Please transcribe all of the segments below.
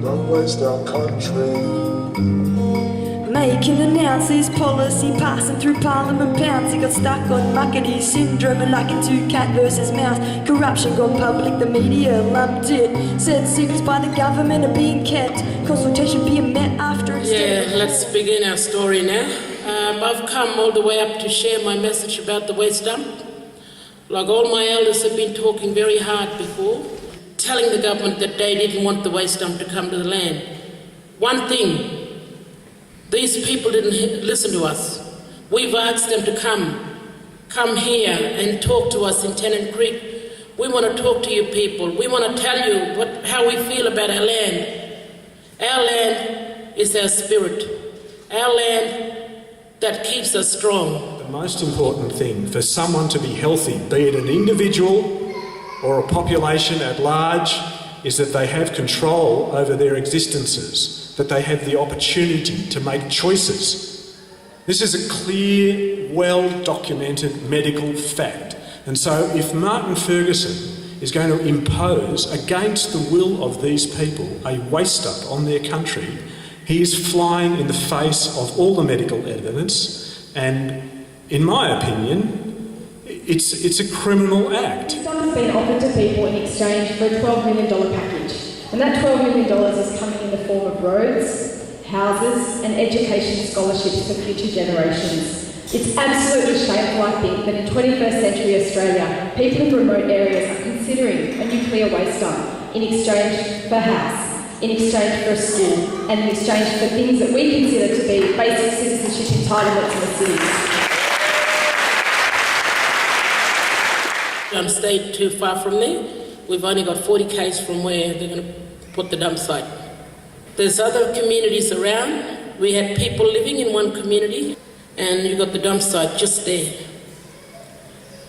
don't waste our country. Making announces, policy passing through Parliament pounds. He got stuck on Muckaty syndrome and like into cat versus mouse. Corruption gone public, the media loved it. Said secrets by the government are being kept. Consultation being met after it's dead. Let's begin our story now. I've come all the way up to share my message about the waste dump. Like all my elders have been talking very hard before, telling the government that they didn't want the waste dump to come to the land. One thing, these people didn't listen to us. We've asked them to come here and talk to us in Tennant Creek. We want to talk to you people. We want to tell you how we feel about our land. Our land is our spirit. Our land that keeps us strong. The most important thing for someone to be healthy, be it an individual or a population at large, is that they have control over their existences, that they have the opportunity to make choices. This is a clear, well-documented medical fact. And so if Martin Ferguson is going to impose, against the will of these people, a waste dump on their country, he is flying in the face of all the medical evidence, and in my opinion, it's a criminal act. This has been offered to people in exchange for a $12 million package. And that $12 million is coming in the form of roads, houses and education scholarships for future generations. It's absolutely shameful, I think, that in 21st century Australia, people in remote areas are considering a nuclear waste dump in exchange for a house, in exchange for a school, and in exchange for things that we consider to be basic citizenship entitlements in the cities. Stayed too far from there. We've only got 40 k's from where they're going to put the dump site. There's other communities around. We had people living in one community, and you got the dump site just there.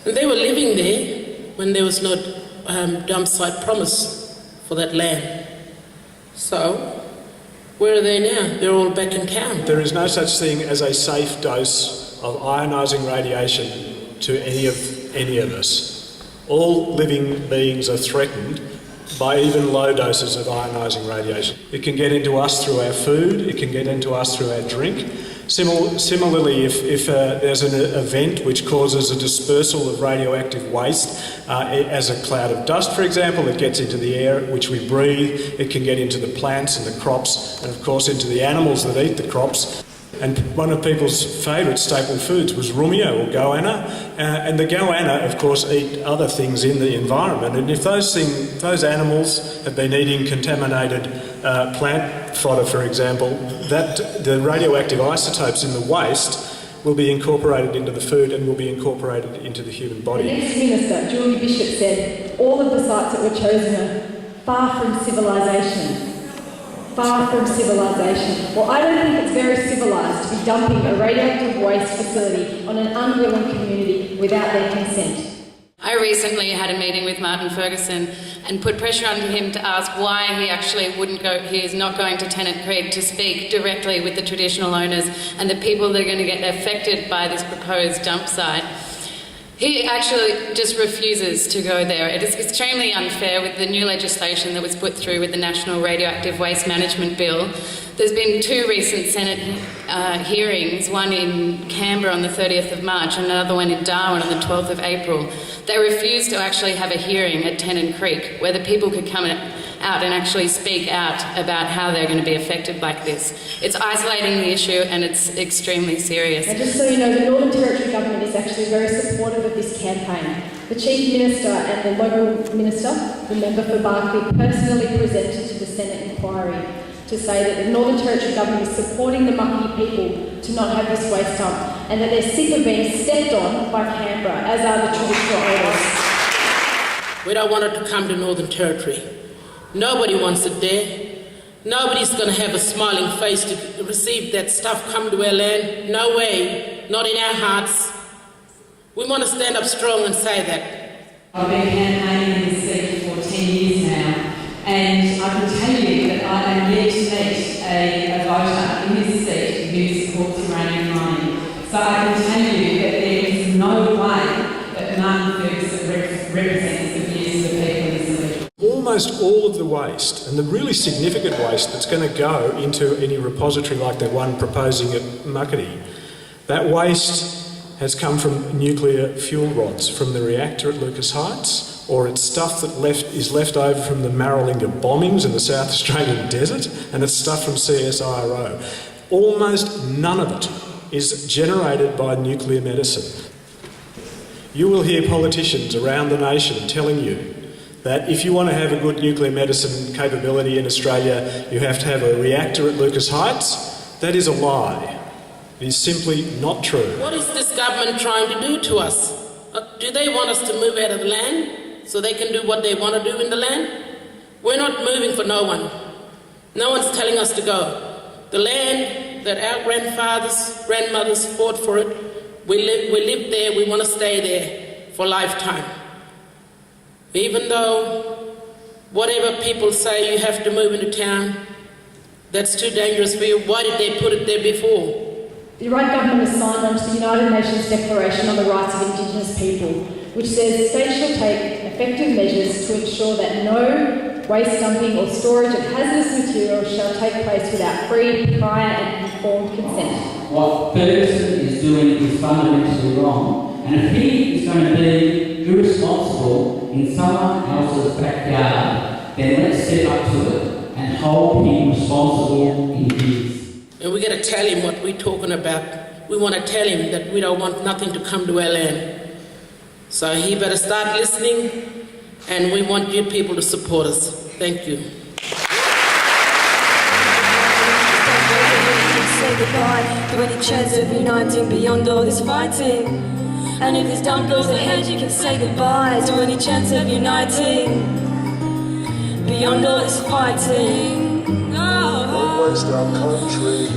And they were living there when there was no dump site promise for that land. So, where are they now? They're all back in town. There is no such thing as a safe dose of ionising radiation to any of us. All living beings are threatened by even low doses of ionising radiation. It can get into us through our food, it can get into us through our drink. Similarly, if there's an event which causes a dispersal of radioactive waste, as a cloud of dust, for example, it gets into the air which we breathe, it can get into the plants and the crops, and of course into the animals that eat the crops. And one of people's favourite staple foods was rumia or goanna, and the goanna, of course, eat other things in the environment. And if those animals have been eating contaminated plant fodder, for example, that the radioactive isotopes in the waste will be incorporated into the food and will be incorporated into the human body. The next minister, Julie Bishop, said all of the sites that were chosen are far from civilisation. Far from civilisation. Well, I don't think it's very civilised to be dumping a radioactive waste facility on an unwilling community without their consent. I recently had a meeting with Martin Ferguson and put pressure on him to ask why he actually wouldn't go, he is not going to Tennant Creek to speak directly with the traditional owners and the people that are going to get affected by this proposed dump site. He actually just refuses to go there. It is extremely unfair with the new legislation that was put through with the National Radioactive Waste Management Bill. There's been two recent Senate hearings, one in Canberra on the 30th of March and another one in Darwin on the 12th of April. They refused to actually have a hearing at Tennant Creek where the people could come out and actually speak out about how they're going to be affected like this. It's isolating the issue and it's extremely serious. And just so you know, the Northern Territory government is actually very supportive of this campaign. The Chief Minister and the Local Minister, the member for Barclay, personally presented to the Senate inquiry to say that the Northern Territory government is supporting the Muckaty people to not have this waste dump and that they're sick of being stepped on by Canberra, as are the traditional owners. We don't want it to come to Northern Territory. Nobody wants it there. Nobody's going to have a smiling face to receive that stuff come to our land. No way. Not in our hearts. We want to stand up strong and say that. I've been campaigning in this seat for 10 years now, and I can tell you that I am yet to meet a voter in this seat who supports uranium mining. So I can tell you that there is no way that Martin Ferguson represents the views of the people in this election. Almost all all of the waste, and the really significant waste that's going to go into any repository like the one proposing at Muckaty, that waste has come from nuclear fuel rods from the reactor at Lucas Heights, or it's stuff that is left over from the Maralinga bombings in the South Australian desert, and it's stuff from CSIRO. Almost none of it is generated by nuclear medicine. You will hear politicians around the nation telling you that if you want to have a good nuclear medicine capability in Australia, you have to have a reactor at Lucas Heights. That is a lie. It is simply not true. What is this government trying to do to us? Do they want us to move out of the land so they can do what they want to do in the land? We're not moving for no one. No one's telling us to go. The land that our grandmothers fought for it, we live there, we want to stay there for a lifetime. Even though whatever people say you have to move into town, that's too dangerous for you. Why did they put it there before? The Right Government has signed on to the United Nations Declaration on the Rights of Indigenous People, which says states shall take effective measures to ensure that no waste dumping or storage of hazardous materials shall take place without free, prior and informed consent. What Ferguson is doing is fundamentally wrong, and if he is going to be irresponsible in someone else's backyard, then let's step up to it and hold him responsible in his. And we're going to tell him what we're talking about. We want to tell him that we don't want nothing to come to our land. So he better start listening, and we want you people to support us. Thank you. Say goodbye to any chance of uniting beyond all this fighting. And if this dump goes ahead, you can say goodbye to any chance of uniting beyond all this fighting. Waste our country.